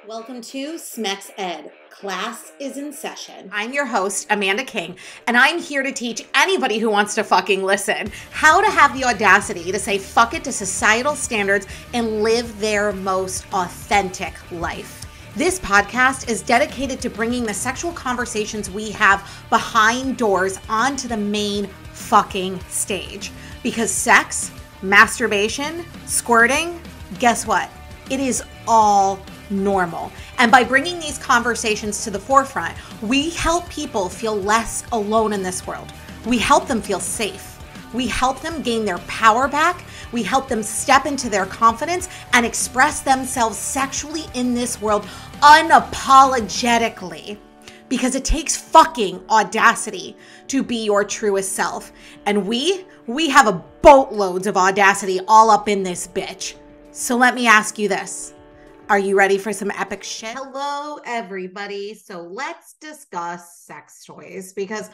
Welcome to Smex Ed. Class is in session. I'm your host, Amanda King, and I'm here to teach anybody who wants to fucking listen how to have the audacity to say fuck it to societal standards and live their most authentic life. This podcast is dedicated to bringing the sexual conversations we have behind doors onto the main fucking stage. Because sex, masturbation, squirting, guess what? It is all normal. And by bringing these conversations to the forefront, we help people feel less alone in this world. We help them feel safe. We help them gain their power back. We help them step into their confidence and express themselves sexually in this world unapologetically. Because it takes fucking audacity to be your truest self. And we have a boatloads of audacity all up in this bitch. So let me ask you this. Are you ready for some epic shit? Hello, everybody. So let's discuss sex toys because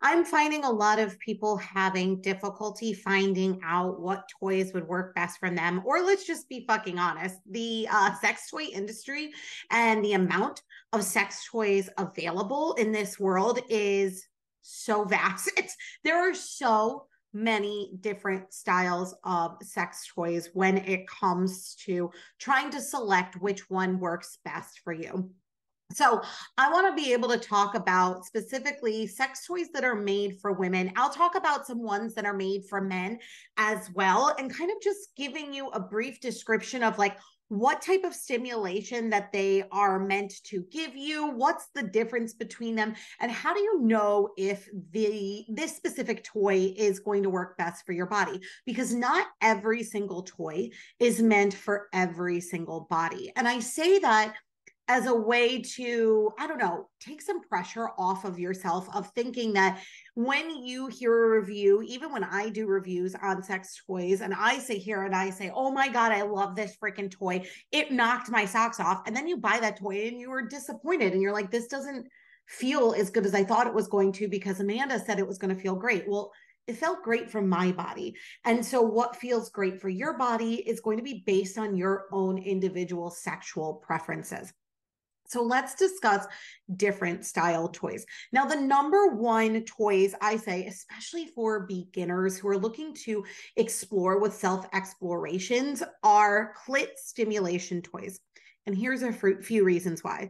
I'm finding a lot of people having difficulty finding out what toys would work best for them. Or let's just be fucking honest. The sex toy industry and the amount of sex toys available in this world is so vast. There are so many different styles of sex toys when it comes to trying to select which one works best for you. So I want to be able to talk about specifically sex toys that are made for women. I'll talk about some ones that are made for men as well, and kind of just giving you a brief description of like what type of stimulation that they are meant to give you, what's the difference between them, and how do you know if this specific toy is going to work best for your body? Because not every single toy is meant for every single body. And I say that as a way to, I don't know, take some pressure off of yourself of thinking that when you hear a review, even when I do reviews on sex toys and I sit here and I say, oh my God, I love this freaking toy. It knocked my socks off. And then you buy that toy and you were disappointed and you're like, this doesn't feel as good as I thought it was going to because Amanda said it was going to feel great. Well, it felt great for my body. And so what feels great for your body is going to be based on your own individual sexual preferences. So let's discuss different style toys. Now, the number one toys I say, especially for beginners who are looking to explore with self-explorations, are clit stimulation toys. And here's a few reasons why.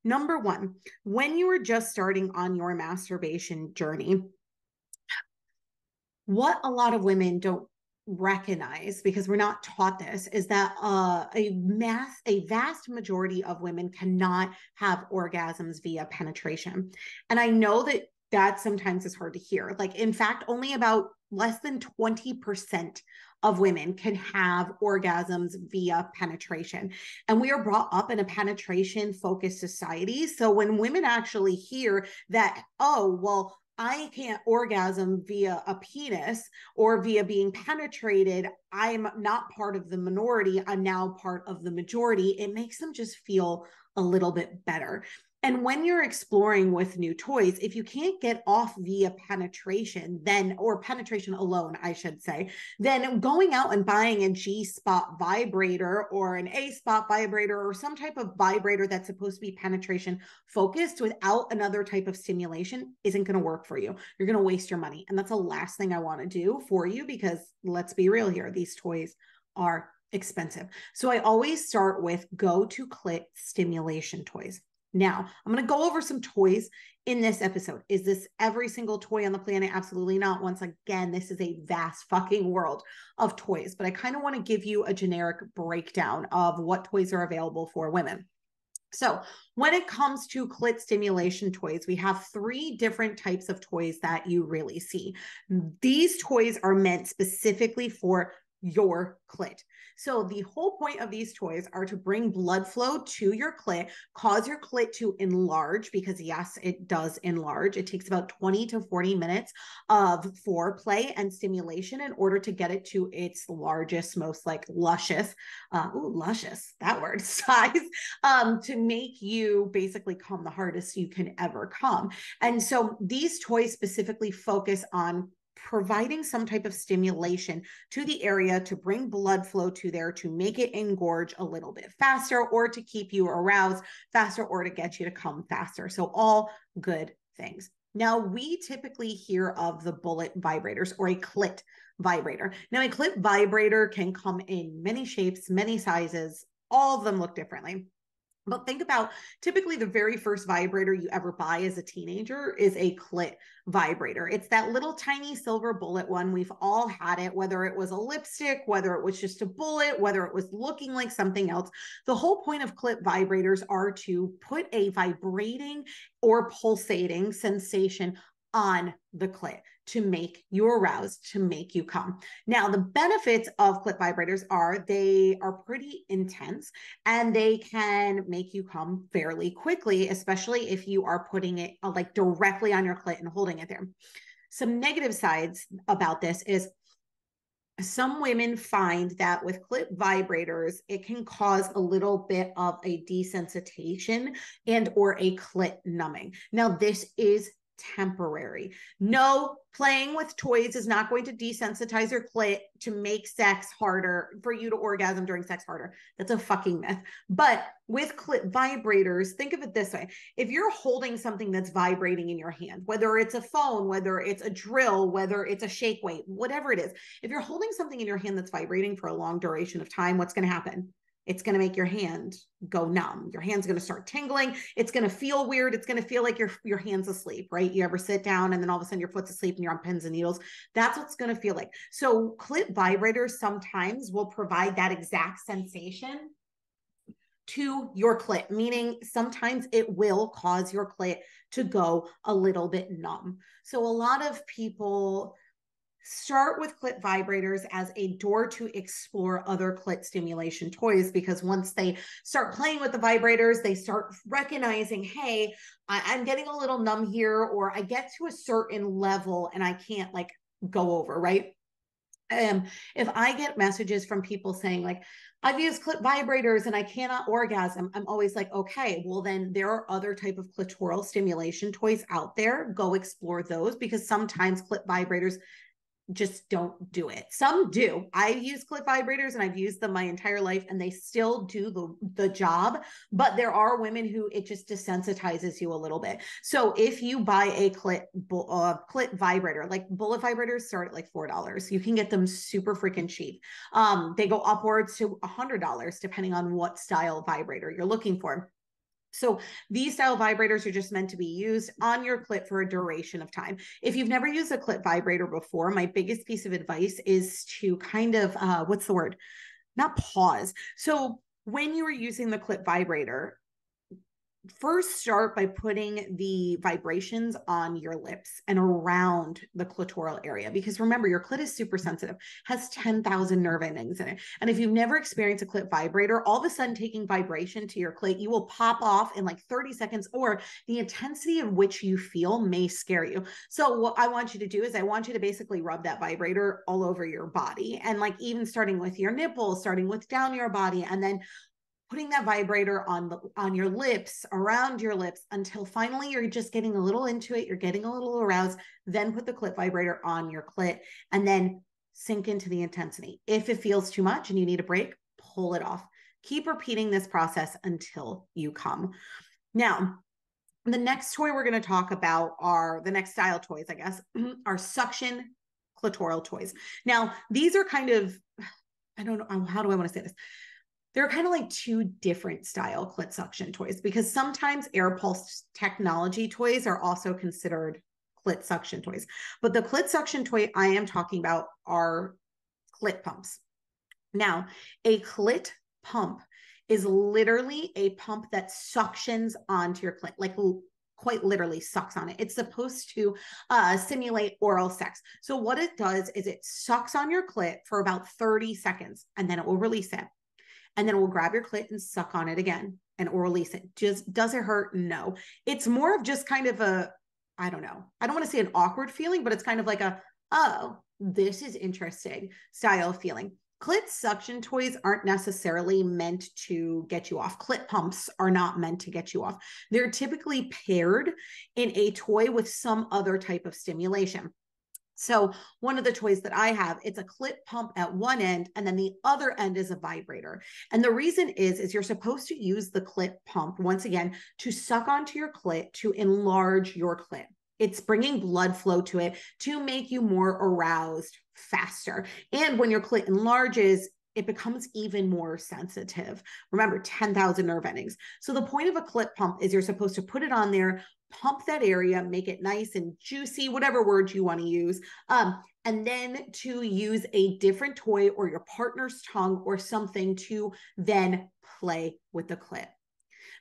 Number one, when you are just starting on your masturbation journey, what a lot of women don't recognize, because we're not taught this, is that a vast majority of women cannot have orgasms via penetration. And I know that sometimes is hard to hear. Like, in fact, only about less than 20% of women can have orgasms via penetration. And we are brought up in a penetration focused society. So when women actually hear that, oh, well, I can't orgasm via a penis or via being penetrated, I'm not part of the minority, I'm now part of the majority, it makes them just feel a little bit better. And when you're exploring with new toys, if you can't get off via penetration, then, or penetration alone, I should say, then going out and buying a G Spot Vibrator or an A Spot Vibrator or some type of vibrator that's supposed to be penetration focused without another type of stimulation isn't going to work for you. You're going to waste your money. And that's the last thing I want to do for you, because let's be real here, these toys are expensive. So I always start with go to clit stimulation toys. Now, I'm going to go over some toys in this episode. Is this every single toy on the planet? Absolutely not. Once again, this is a vast fucking world of toys, but I kind of want to give you a generic breakdown of what toys are available for women. So when it comes to clit stimulation toys, we have three different types of toys that you really see. These toys are meant specifically for your clit. So the whole point of these toys are to bring blood flow to your clit, cause your clit to enlarge, because yes, it does enlarge. It takes about 20 to 40 minutes of foreplay and stimulation in order to get it to its largest, most like luscious, luscious, that word, size, to make you basically come the hardest you can ever come. And so these toys specifically focus on providing some type of stimulation to the area to bring blood flow to there, to make it engorge a little bit faster, or to keep you aroused faster, or to get you to come faster. So all good things. Now, we typically hear of the bullet vibrators or a clit vibrator. Now, a clit vibrator can come in many shapes, many sizes. All of them look differently. But think about typically the very first vibrator you ever buy as a teenager is a clit vibrator. It's that little tiny silver bullet one. We've all had it, whether it was a lipstick, whether it was just a bullet, whether it was looking like something else. The whole point of clit vibrators are to put a vibrating or pulsating sensation on the clit to make you aroused, to make you come. Now, the benefits of clit vibrators are they are pretty intense and they can make you come fairly quickly, especially if you are putting it like directly on your clit and holding it there. Some negative sides about this is some women find that with clit vibrators, it can cause a little bit of a desensitization and or a clit numbing. Now, this is temporary. No, playing with toys is not going to desensitize your clit to make sex harder, for you to orgasm during sex harder. That's a fucking myth. But with clit vibrators, think of it this way. If you're holding something that's vibrating in your hand, whether it's a phone, whether it's a drill, whether it's a shake weight, whatever it is, if you're holding something in your hand that's vibrating for a long duration of time, what's going to happen? It's going to make your hand go numb. Your hand's going to start tingling. It's going to feel weird. It's going to feel like your hand's asleep, right? You ever sit down and then all of a sudden your foot's asleep and you're on pins and needles. That's what's going to feel like. So clit vibrators sometimes will provide that exact sensation to your clit, meaning sometimes it will cause your clit to go a little bit numb. So a lot of people start with clit vibrators as a door to explore other clit stimulation toys, because once they start playing with the vibrators, they start recognizing, hey, I'm getting a little numb here, or I get to a certain level and I can't like go over, right? If I get messages from people saying like, I've used clit vibrators and I cannot orgasm, I'm always like, okay, well then there are other type of clitoral stimulation toys out there. Go explore those, because sometimes clit vibrators just don't do it. Some do. I use clit vibrators and I've used them my entire life and they still do the job, but there are women who it just desensitizes you a little bit. So if you buy a clit vibrator, like bullet vibrators start at like $4. You can get them super freaking cheap. They go upwards to $100 depending on what style vibrator you're looking for. So these style vibrators are just meant to be used on your clit for a duration of time. If you've never used a clit vibrator before, my biggest piece of advice is to kind of, what's the word? Not pause. So when you are using the clit vibrator, first start by putting the vibrations on your lips and around the clitoral area, because remember, your clit is super sensitive, has 10,000 nerve endings in it. And if you've never experienced a clit vibrator, all of a sudden taking vibration to your clit, you will pop off in like 30 seconds, or the intensity of which you feel may scare you. So what I want you to do is I want you to basically rub that vibrator all over your body, and like even starting with your nipples, starting with down your body, and then putting that vibrator on your lips, around your lips, until finally you're just getting a little into it, you're getting a little aroused. Then put the clit vibrator on your clit and then sink into the intensity. If it feels too much and you need a break, pull it off. Keep repeating this process until you come. Now, the next toy we're going to talk about are the next style toys, I guess, are suction clitoral toys. Now, these are kind of, I don't know, how do I want to say this? They're kind of like two different style clit suction toys, because sometimes air pulse technology toys are also considered clit suction toys. But the clit suction toy I am talking about are clit pumps. Now, a clit pump is literally a pump that suctions onto your clit, like quite literally sucks on it. It's supposed to simulate oral sex. So what it does is it sucks on your clit for about 30 seconds, and then it will release it. And then we'll grab your clit and suck on it again, and or release it. Just, does it hurt? No. It's more of just kind of a, I don't know. I don't want to say an awkward feeling, but it's kind of like a, oh, this is interesting style feeling. Clit suction toys aren't necessarily meant to get you off. Clit pumps are not meant to get you off. They're typically paired in a toy with some other type of stimulation. So one of the toys that I have, it's a clit pump at one end, and then the other end is a vibrator. And the reason is you're supposed to use the clit pump, once again, to suck onto your clit to enlarge your clit. It's bringing blood flow to it to make you more aroused faster. And when your clit enlarges, it becomes even more sensitive. Remember, 10,000 nerve endings. So the point of a clit pump is you're supposed to put it on there, pump that area, make it nice and juicy, whatever words you want to use. And then to use a different toy or your partner's tongue or something to then play with the clit,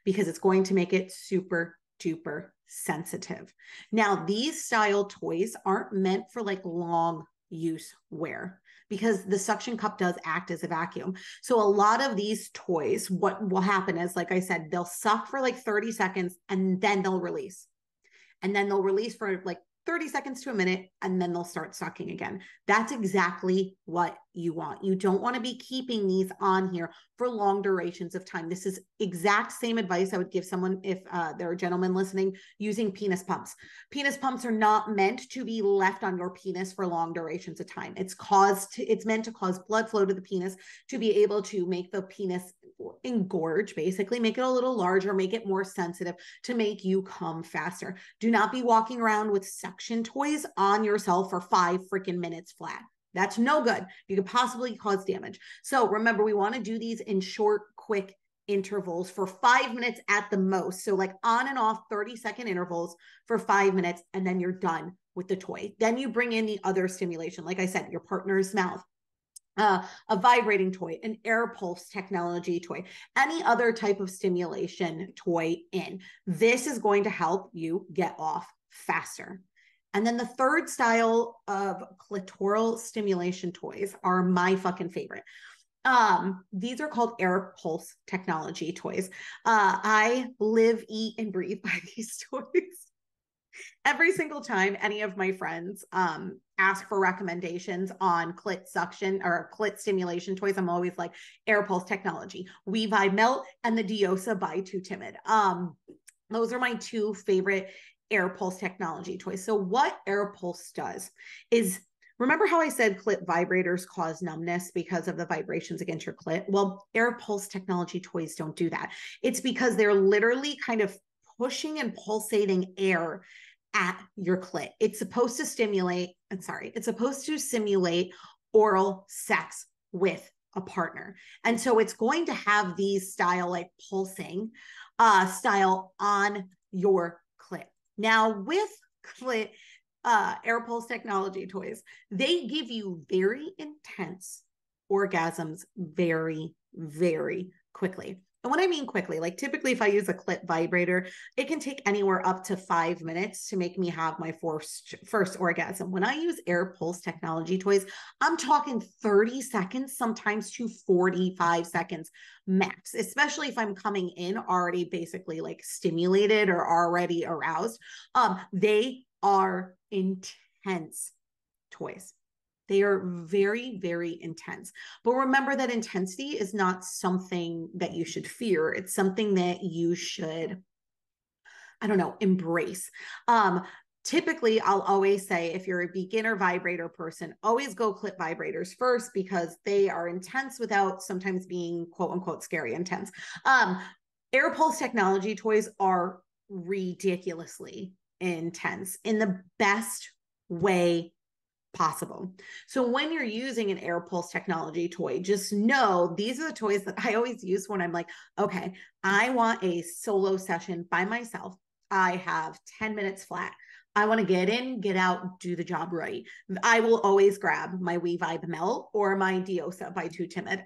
because it's going to make it super duper sensitive. Now, these style toys aren't meant for like long use wear, because the suction cup does act as a vacuum. So a lot of these toys, what will happen is, like I said, they'll suck for like 30 seconds and then they'll release. And then they'll release for like 30 seconds to a minute, and then they'll start sucking again. That's exactly what you want. You don't want to be keeping these on here for long durations of time. This is exact same advice I would give someone if they're a gentleman listening using penis pumps. Penis pumps are not meant to be left on your penis for long durations of time. It's meant to cause blood flow to the penis to be able to make the penis engorge, basically make it a little larger, make it more sensitive to make you come faster. Do not be walking around with suction toys on yourself for 5 freaking minutes flat. That's no good. You could possibly cause damage. So remember, we want to do these in short, quick intervals for 5 minutes at the most. So like on and off 30-second intervals for 5 minutes, and then you're done with the toy. Then you bring in the other stimulation. Like I said, your partner's mouth, a vibrating toy, an air pulse technology toy, any other type of stimulation toy in. This is going to help you get off faster. And then the third style of clitoral stimulation toys are my fucking favorite. These are called air pulse technology toys. I live, eat, and breathe by these toys. Every single time any of my friends ask for recommendations on clit suction or clit stimulation toys, I'm always like, air pulse technology, We Vibe Melt, and the Diosa by Too Timid. Those are my two favorite air pulse technology toys. So what air pulse does is, remember how I said clit vibrators cause numbness because of the vibrations against your clit? Well, air pulse technology toys don't do that. It's because they're literally kind of pushing and pulsating air at your clit. It's supposed to simulate oral sex with a partner. And so it's going to have these style like pulsing style on your clit. Now with clit air pulse technology toys, they give you very intense orgasms very, very quickly. And when I mean quickly, like typically if I use a clit vibrator, it can take anywhere up to 5 minutes to make me have my first orgasm. When I use air pulse technology toys, I'm talking 30 seconds, sometimes to 45 seconds max, especially if I'm coming in already basically like stimulated or already aroused. They are intense toys. They are very, very intense. But remember that intensity is not something that you should fear. It's something that you should, I don't know, embrace. Typically, I'll always say, if you're a beginner vibrator person, always go clit vibrators first, because they are intense without sometimes being quote unquote scary intense. Air pulse technology toys are ridiculously intense in the best way possible. So when you're using an air pulse technology toy, just know these are the toys that I always use when I'm like, okay, I want a solo session by myself. I have 10 minutes flat. I want to get in, get out, do the job right. I will always grab my We Vibe Melt or my Diosa by Too Timid.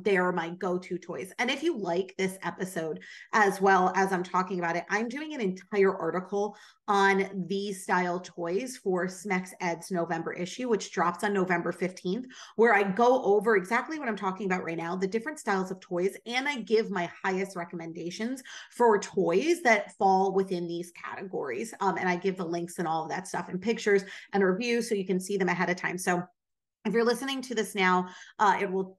They are my go-to toys. And if you like this episode, as well as I'm talking about it, I'm doing an entire article on these style toys for Smex Ed's November issue, which drops on November 15th, where I go over exactly what I'm talking about right now, the different styles of toys, and I give my highest recommendations for toys that fall within these categories. And I give the links and all of that stuff and pictures and reviews so you can see them ahead of time. So if you're listening to this now,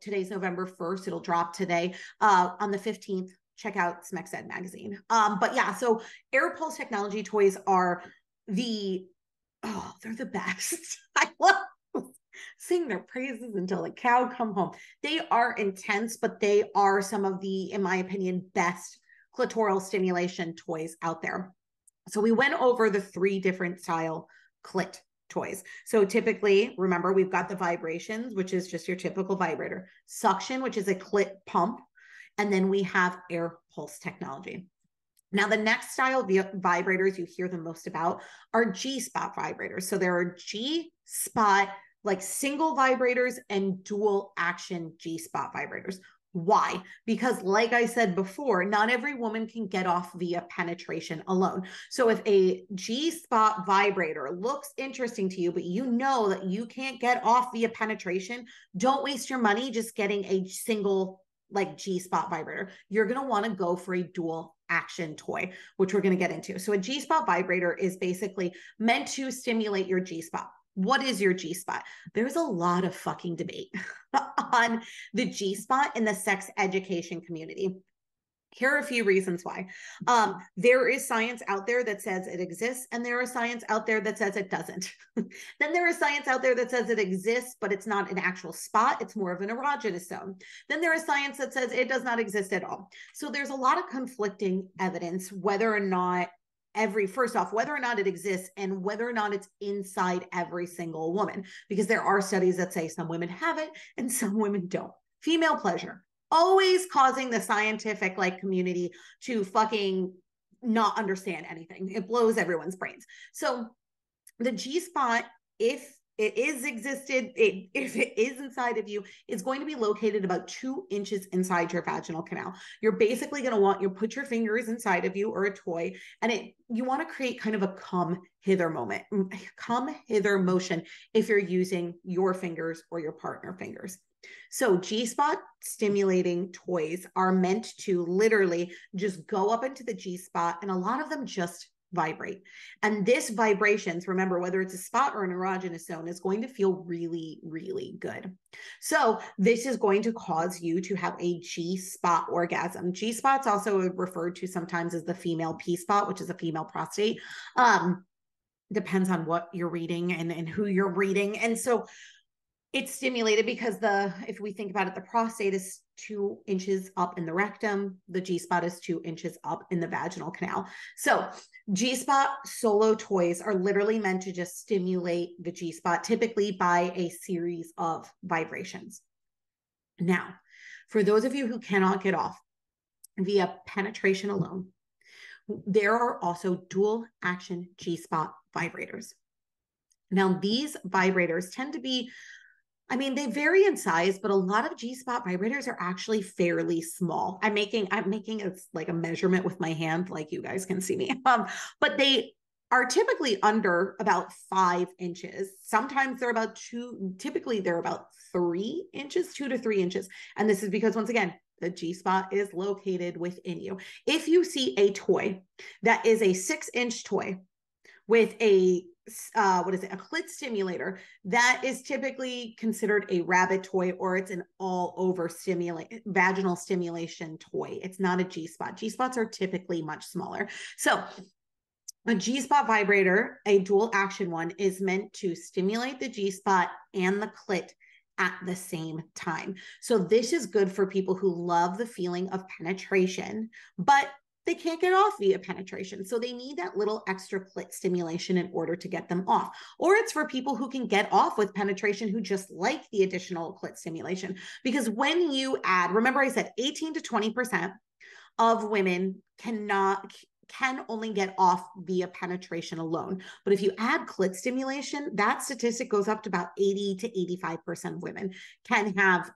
today's November 1st, it'll drop today. On the 15th, check out Smex Ed magazine. But yeah, so air pulse technology toys are the Oh, they're the best. I love sing their praises until the cow come home. They are intense, but they are some of the, in my opinion, best clitoral stimulation toys out there. So we went over the 3 different style clit toys. So typically, remember, we've got the vibrations, which is just your typical vibrator, suction, which is a clit pump, and then we have air pulse technology. Now, the next style of vibrators you hear the most about are G Spot vibrators. So there are G Spot, like single vibrators, and dual action G Spot vibrators. Why? Because, like I said before, not every woman can get off via penetration alone. So if a G Spot vibrator looks interesting to you, but you know that you can't get off via penetration, don't waste your money just getting a single like G Spot vibrator. You're going to want to go for a dual action toy, which we're going to get into. So a G Spot vibrator is basically meant to stimulate your G Spot. What is your G Spot? There's a lot of fucking debate on the G Spot in the sex education community. Here are a few reasons why. There is science out there that says it exists, and there is science out there that says it doesn't. Then there is science out there that says it exists, but it's not an actual spot. It's more of an erogenous zone. Then there is science that says it does not exist at all. So there's a lot of conflicting evidence whether or not first off, whether or not it exists and whether or not it's inside every single woman, because there are studies that say some women have it and some women don't. Female pleasure, always causing the scientific like community to fucking not understand anything. It blows everyone's brains. So the G Spot, if it is inside of you, it's going to be located about 2 inches inside your vaginal canal. You're basically going to want you put your fingers inside of you or a toy, and you want to create kind of a come hither motion if you're using your fingers or your partner fingers. So G Spot stimulating toys are meant to literally just go up into the G Spot, and a lot of them just vibrate. And this vibrations, remember, whether it's a spot or an erogenous zone, is going to feel really, really good. So this is going to cause you to have a G Spot orgasm. G Spot's also referred to sometimes as the female P spot, which is a female prostate. Depends on what you're reading and who you're reading. And so it's stimulated because if we think about it, the prostate is 2 inches up in the rectum. The G Spot is 2 inches up in the vaginal canal. So G Spot solo toys are literally meant to just stimulate the G Spot, typically by a series of vibrations. Now, for those of you who cannot get off via penetration alone, there are also dual action G Spot vibrators. Now, these vibrators tend to be, they vary in size, but a lot of G Spot vibrators are actually fairly small. I'm making it like a measurement with my hand, like you guys can see me. But they are typically under about 5 inches. Sometimes they're about 2, typically they're about 3 inches, 2 to 3 inches. And this is because, once again, the G Spot is located within you. If you see a toy that is a 6-inch toy with a clit stimulator, that is typically considered a rabbit toy, or it's an all-over vaginal stimulation toy. It's not a G Spot. G Spots are typically much smaller. So a G Spot vibrator, a dual action one, is meant to stimulate the G Spot and the clit at the same time. So this is good for people who love the feeling of penetration, but they can't get off via penetration. So they need that little extra clit stimulation in order to get them off. Or it's for people who can get off with penetration, who just like the additional clit stimulation. Because when you add, remember I said 18 to 20% of women can only get off via penetration alone. But if you add clit stimulation, that statistic goes up to about 80 to 85% of women can have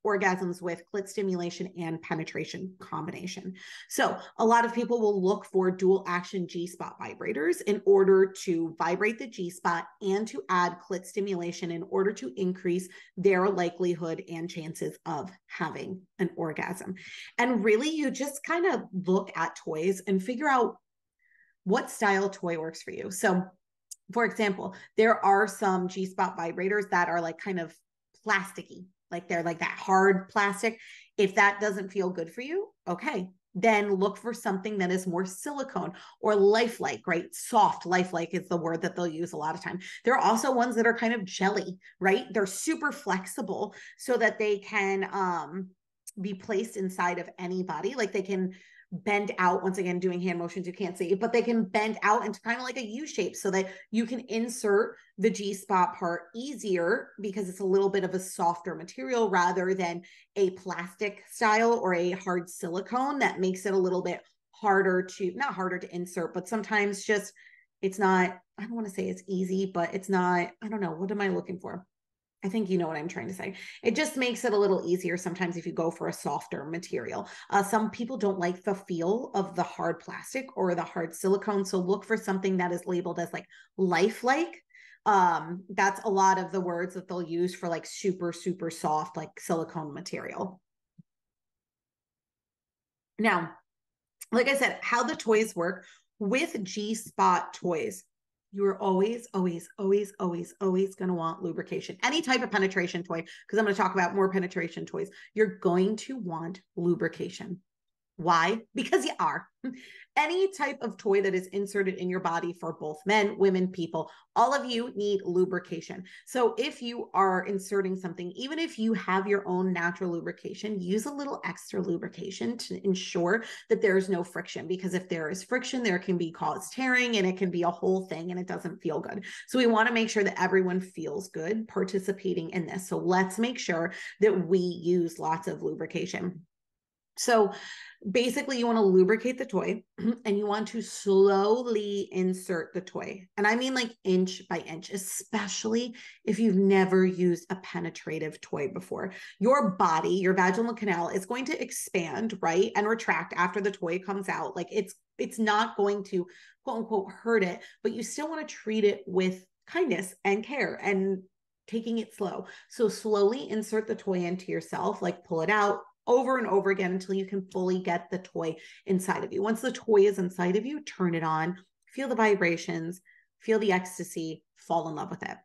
orgasms with clit stimulation and penetration combination. So a lot of people will look for dual action G Spot vibrators in order to vibrate the G Spot and to add clit stimulation in order to increase their likelihood and chances of having an orgasm. And really, you just kind of look at toys and figure out what style toy works for you. So for example, there are some G Spot vibrators that are like kind of plasticky, like they're like that hard plastic. If that doesn't feel good for you, okay, then look for something that is more silicone or lifelike, right? Soft, lifelike is the word that they'll use a lot of time. There are also ones that are kind of jelly, right? They're super flexible so that they can be placed inside of any body. Like they can bend out, once again, doing hand motions you can't see, but they can bend out into kind of like a U shape so that you can insert the G spot part easier because it's a little bit of a softer material rather than a plastic style or a hard silicone that makes it a little bit harder to, not harder to insert, but sometimes just it's not, I don't want to say it's easy, but it's not, I don't know, what am I looking for? I think you know what I'm trying to say. It just makes it a little easier sometimes if you go for a softer material. Some people don't like the feel of the hard plastic or the hard silicone. So look for something that is labeled as like lifelike. That's a lot of the words that they'll use for like super, super soft, like silicone material. Now, like I said, how the toys work with G Spot toys. You are always, always, always, always, always going to want lubrication. Any type of penetration toy, because I'm going to talk about more penetration toys, you're going to want lubrication. Why? Because you are. Any type of toy that is inserted in your body for both men, women, people, all of you need lubrication. So if you are inserting something, even if you have your own natural lubrication, use a little extra lubrication to ensure that there is no friction. Because if there is friction, there can be cause tearing and it can be a whole thing and it doesn't feel good. So we want to make sure that everyone feels good participating in this. So let's make sure that we use lots of lubrication. So basically you want to lubricate the toy and you want to slowly insert the toy. And I mean like inch by inch, especially if you've never used a penetrative toy before. Your body, your vaginal canal is going to expand, right? And retract after the toy comes out. Like it's not going to quote unquote hurt it, but you still want to treat it with kindness and care and taking it slow. So slowly insert the toy into yourself, like pull it out over and over again until you can fully get the toy inside of you. Once the toy is inside of you, turn it on, feel the vibrations, feel the ecstasy, fall in love with it.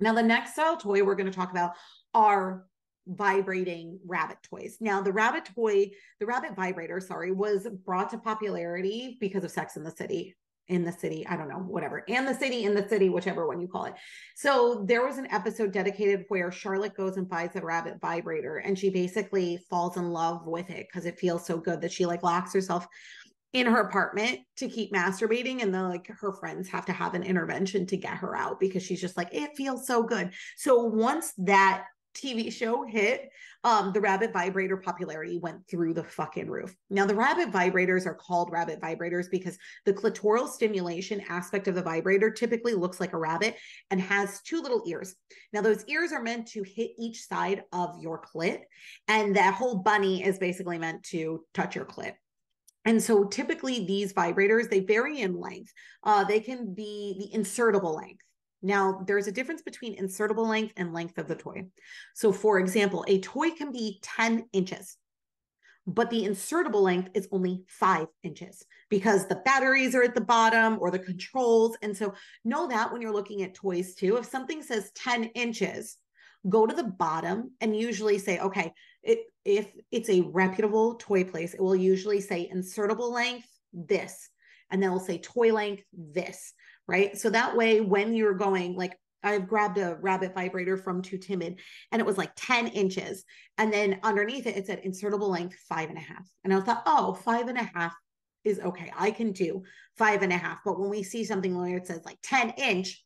Now, the next style toy we're going to talk about are vibrating rabbit toys. Now, the rabbit vibrator, was brought to popularity because of Sex in the City. I don't know, whatever, and in the city, whichever one you call it. So there was an episode dedicated where Charlotte goes and buys a rabbit vibrator and she basically falls in love with it because it feels so good that she like locks herself in her apartment to keep masturbating, and then like her friends have to have an intervention to get her out because she's just like, it feels so good. So once that TV show hit, the rabbit vibrator popularity went through the fucking roof. Now, the rabbit vibrators are called rabbit vibrators because the clitoral stimulation aspect of the vibrator typically looks like a rabbit and has two little ears. Now, those ears are meant to hit each side of your clit, and that whole bunny is basically meant to touch your clit. And so typically these vibrators, they vary in length. They can be the insertable length. Now, there's a difference between insertable length and length of the toy. So for example, a toy can be 10 inches, but the insertable length is only 5 inches because the batteries are at the bottom or the controls. And so know that when you're looking at toys too, if something says 10 inches, go to the bottom and usually say, okay, if it's a reputable toy place, it will usually say insertable length, this, and then it'll say toy length, this. Right. So that way, when you're going, like I've grabbed a rabbit vibrator from Too Timid and it was like 10 inches. And then underneath it, it said insertable length 5.5. And I thought, oh, 5.5 is okay. I can do 5.5. But when we see something where it says like 10-inch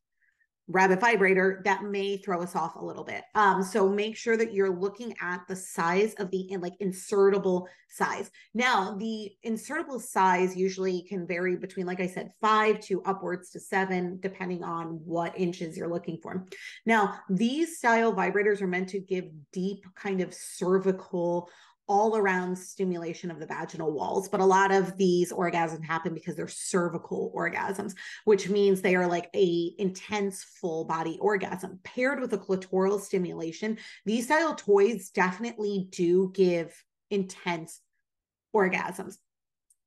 rabbit vibrator, that may throw us off a little bit. So make sure that you're looking at the size of the like insertable size. Now, the insertable size usually can vary between, like I said, 5 to upwards to 7, depending on what inches you're looking for. Now, these style vibrators are meant to give deep kind of cervical all around stimulation of the vaginal walls. But a lot of these orgasms happen because they're cervical orgasms, which means they are like a intense full body orgasm paired with a clitoral stimulation. These style toys definitely do give intense orgasms.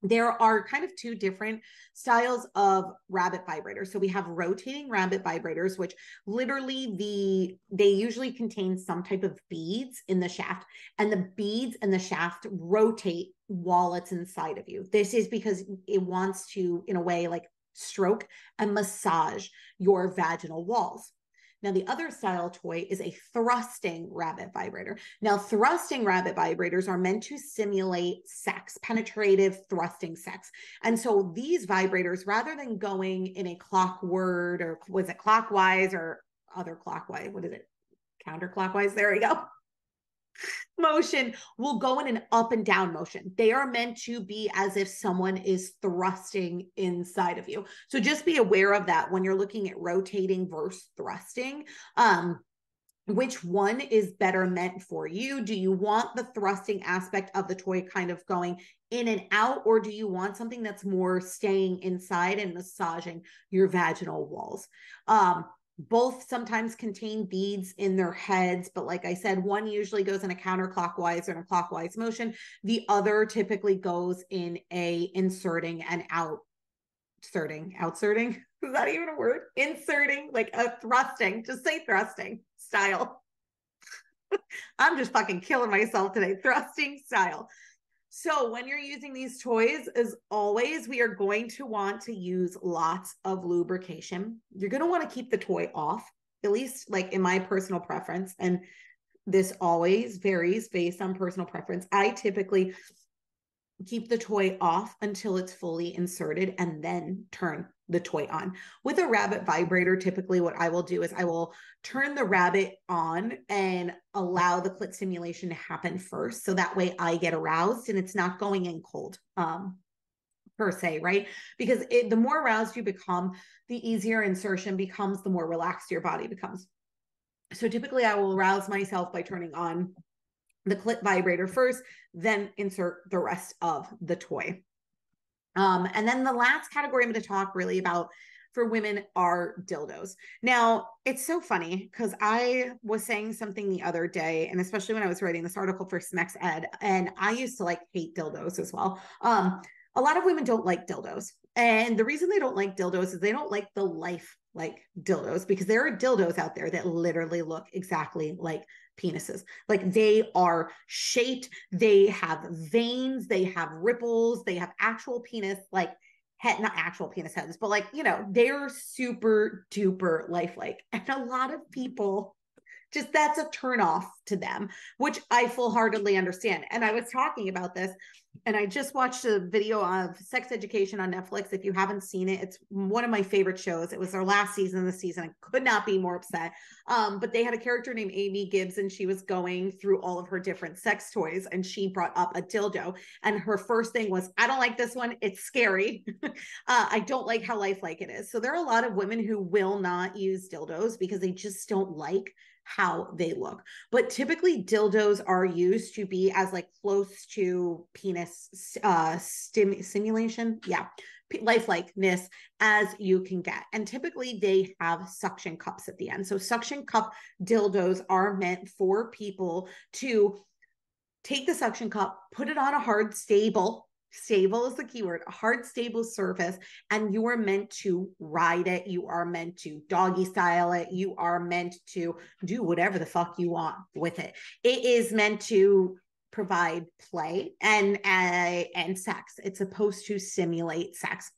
There are kind of two different styles of rabbit vibrators. So we have rotating rabbit vibrators, which literally they usually contain some type of beads in the shaft, and the beads and the shaft rotate while it's inside of you. This is because it wants to, in a way, like stroke and massage your vaginal walls. Now, the other style toy is a thrusting rabbit vibrator. Now, thrusting rabbit vibrators are meant to simulate sex, penetrative thrusting sex. And so these vibrators, rather than going in a clockward, or was it clockwise or other clockwise? What is it? Counterclockwise. There we go. Motion, will go in an up and down motion. They are meant to be as if someone is thrusting inside of you. So just be aware of that when you're looking at rotating versus thrusting. Which one is better meant for you? Do you want the thrusting aspect of the toy kind of going in and out, or do you want something that's more staying inside and massaging your vaginal walls? Both sometimes contain beads in their heads, but like I said, one usually goes in a counterclockwise or in a clockwise motion. The other typically goes in a inserting and outserting. Is that even a word? Inserting, like a thrusting, just say thrusting style. I'm just fucking killing myself today. Thrusting style. So when you're using these toys, as always, we are going to want to use lots of lubrication. You're going to want to keep the toy off, at least like in my personal preference. And this always varies based on personal preference. I typically keep the toy off until it's fully inserted and then turn the toy on. With a rabbit vibrator, typically what I will do is I will turn the rabbit on and allow the clit stimulation to happen first. So that way I get aroused and it's not going in cold. Per se, right? Because the more aroused you become, the easier insertion becomes, the more relaxed your body becomes. So typically I will arouse myself by turning on the clit vibrator first, then insert the rest of the toy. And then the last category I'm going to talk really about for women are dildos. Now, it's so funny because I was saying something the other day, and especially when I was writing this article for Smex Ed, and I used to like hate dildos as well. A lot of women don't like dildos. And the reason they don't like dildos is they don't like the life like dildos, because there are dildos out there that literally look exactly like penises. Like they are shaped, they have veins, they have ripples, they have actual penis, like head, not actual penis heads, but like, you know, they're super duper lifelike. And a lot of people just, that's a turn off to them, which I full heartedly understand. And I was talking about this, and I just watched a video of Sex Education on Netflix. If you haven't seen it, it's one of my favorite shows. It was their last season of the season. I could not be more upset. But they had a character named Amy Gibbs, and she was going through all of her different sex toys, and she brought up a dildo. And her first thing was, I don't like this one. It's scary. I don't like how lifelike it is. So there are a lot of women who will not use dildos because they just don't like how they look. But typically dildos are used to be as like close to penis stimulation, lifelikeness as you can get. And typically they have suction cups at the end. So suction cup dildos are meant for people to take the suction cup, put it on a hard, stable is the keyword, a hard, stable surface, and you are meant to ride it. You are meant to doggy style it. You are meant to do whatever the fuck you want with it. It is meant to provide play and sex. It's supposed to simulate sex.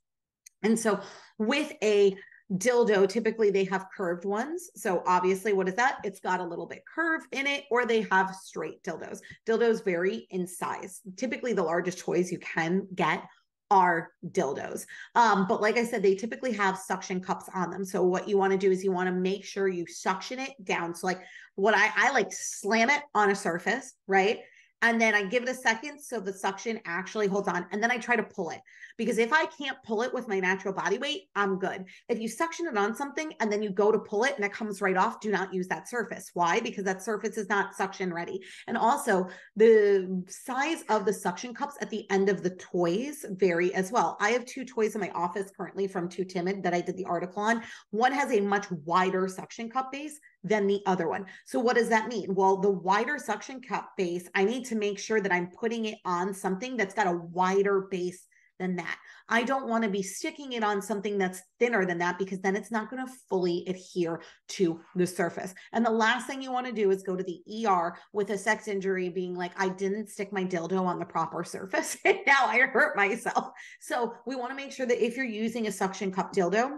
And so with a dildo, typically they have curved ones. So obviously, what is that? It's got a little bit curve in it, or they have straight dildos. Dildos vary in size. Typically, the largest toys you can get are dildos. But like I said, they typically have suction cups on them. So what you want to do is you want to make sure you suction it down. So like what I like slam it on a surface, right? And then I give it a second so the suction actually holds on. And then I try to pull it, because if I can't pull it with my natural body weight, I'm good. If you suction it on something and then you go to pull it and it comes right off, do not use that surface. Why? Because that surface is not suction ready. And also the size of the suction cups at the end of the toys vary as well. I have two toys in my office currently from Too Timid that I did the article on. One has a much wider suction cup base than the other one. So what does that mean? Well, the wider suction cup base, I need to make sure that I'm putting it on something that's got a wider base than that. I don't want to be sticking it on something that's thinner than that, because then it's not going to fully adhere to the surface. And the last thing you want to do is go to the ER with a sex injury being like, I didn't stick my dildo on the proper surface and now I hurt myself. So we want to make sure that if you're using a suction cup dildo,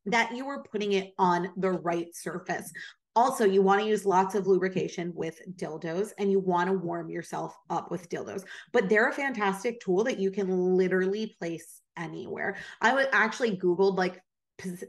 that you are putting it on the right surface. Also, you want to use lots of lubrication with dildos, and you want to warm yourself up with dildos. But they're a fantastic tool that you can literally place anywhere. I would actually Googled like,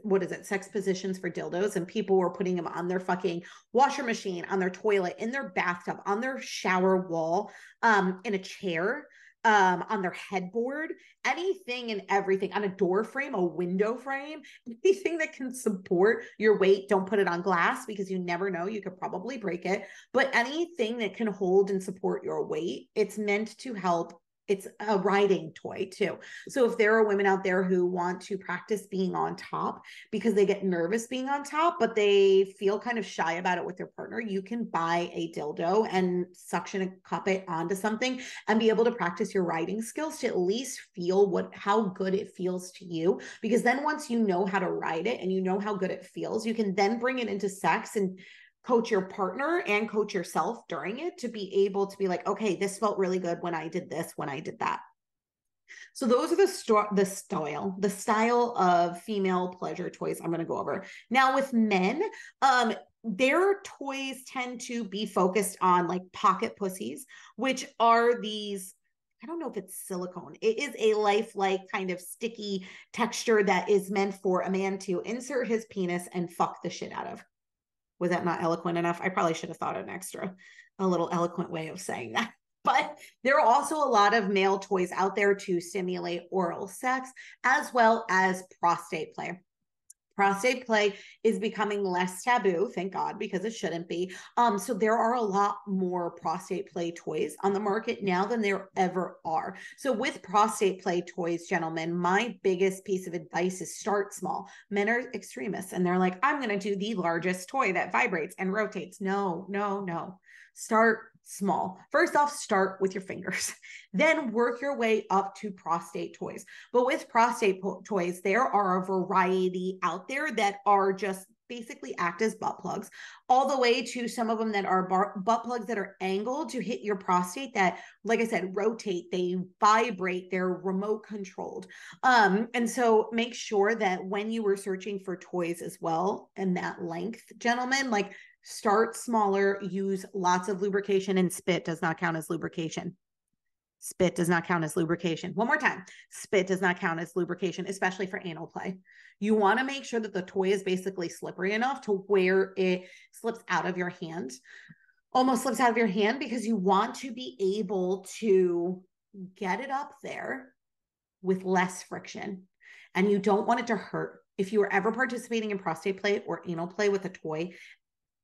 what is it, sex positions for dildos, and people were putting them on their fucking washer machine, on their toilet, in their bathtub, on their shower wall, in a chair, on their headboard, anything and everything, on a door frame, a window frame, anything that can support your weight. Don't put it on glass because you never know, you could probably break it, but anything that can hold and support your weight, it's meant to help. It's a riding toy too. So if there are women out there who want to practice being on top because they get nervous being on top, but they feel kind of shy about it with their partner, you can buy a dildo and suction and cup it onto something and be able to practice your riding skills to at least feel how good it feels to you. Because then once you know how to ride it and you know how good it feels, you can then bring it into sex and coach your partner and coach yourself during it to be able to be like, okay, this felt really good when I did this, when I did that. So those are the style of female pleasure toys I'm going to go over. Now with men, their toys tend to be focused on like pocket pussies, which are these, I don't know if it's silicone. It is a lifelike kind of sticky texture that is meant for a man to insert his penis and fuck the shit out of. Was that not eloquent enough? I probably should have thought a little eloquent way of saying that. But there are also a lot of male toys out there to stimulate oral sex, as well as prostate play. Prostate play is becoming less taboo, thank God, because it shouldn't be. So there are a lot more prostate play toys on the market now than there ever are. So with prostate play toys, gentlemen, my biggest piece of advice is start small. Men are extremists and they're like, I'm going to do the largest toy that vibrates and rotates. No. Start small. First off, start with your fingers, then work your way up to prostate toys. But with prostate toys, there are a variety out there that are just basically act as butt plugs, all the way to some of them that are butt plugs that are angled to hit your prostate that, like I said, rotate, they vibrate, they're remote controlled. And so make sure that when you were searching for toys as well, and that length, gentlemen, like start smaller, use lots of lubrication, and spit does not count as lubrication. Spit does not count as lubrication. One more time. Spit does not count as lubrication, especially for anal play. You want to make sure that the toy is basically slippery enough to where it slips out of your hand, almost slips out of your hand, because you want to be able to get it up there with less friction. And you don't want it to hurt. If you are ever participating in prostate play or anal play with a toy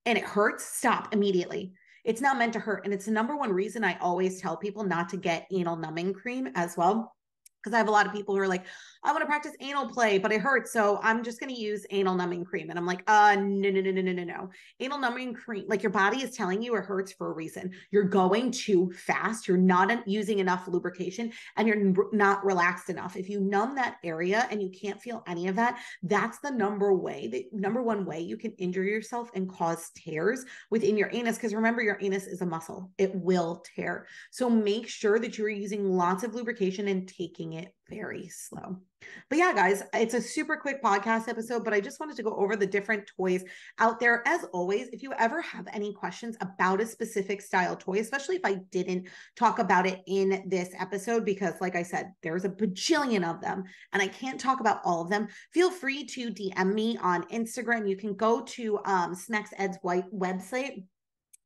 and it hurts, stop immediately. It's not meant to hurt. And it's the number one reason I always tell people not to get anal numbing cream as well. Because I have a lot of people who are like, I want to practice anal play, but it hurts, so I'm just going to use anal numbing cream. And I'm like, no. Anal numbing cream, like your body is telling you it hurts for a reason. You're going too fast. You're not using enough lubrication, and you're not relaxed enough. If you numb that area and you can't feel any of that, that's the number one way you can injure yourself and cause tears within your anus. Because remember, your anus is a muscle. It will tear. So make sure that you're using lots of lubrication and taking it very slow. But yeah, guys, it's a super quick podcast episode, but I just wanted to go over the different toys out there. As always, if you ever have any questions about a specific style toy, especially if I didn't talk about it in this episode, because like I said, there's a bajillion of them and I can't talk about all of them, feel free to DM me on Instagram. You can go to Smex Ed's website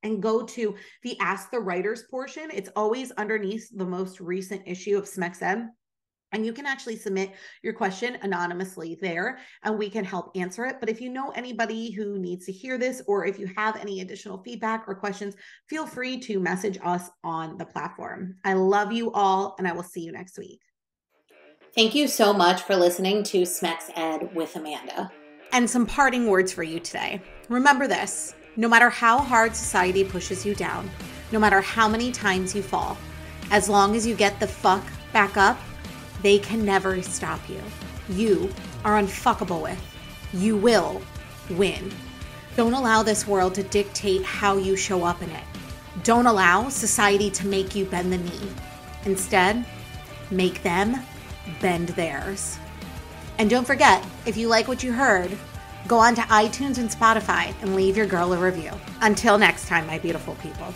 and go to the Ask the Writers portion. It's always underneath the most recent issue of Smex Ed. And you can actually submit your question anonymously there and we can help answer it. But if you know anybody who needs to hear this, or if you have any additional feedback or questions, feel free to message us on the platform. I love you all, and I will see you next week. Thank you so much for listening to Smex Ed with Amanda. And some parting words for you today. Remember this: no matter how hard society pushes you down, no matter how many times you fall, as long as you get the fuck back up, They can never stop you. You are unfuckable with. You will win. Don't allow this world to dictate how you show up in it. Don't allow society to make you bend the knee. Instead, make them bend theirs. And don't forget, if you like what you heard, go on to iTunes and Spotify and leave your girl a review. Until next time, my beautiful people.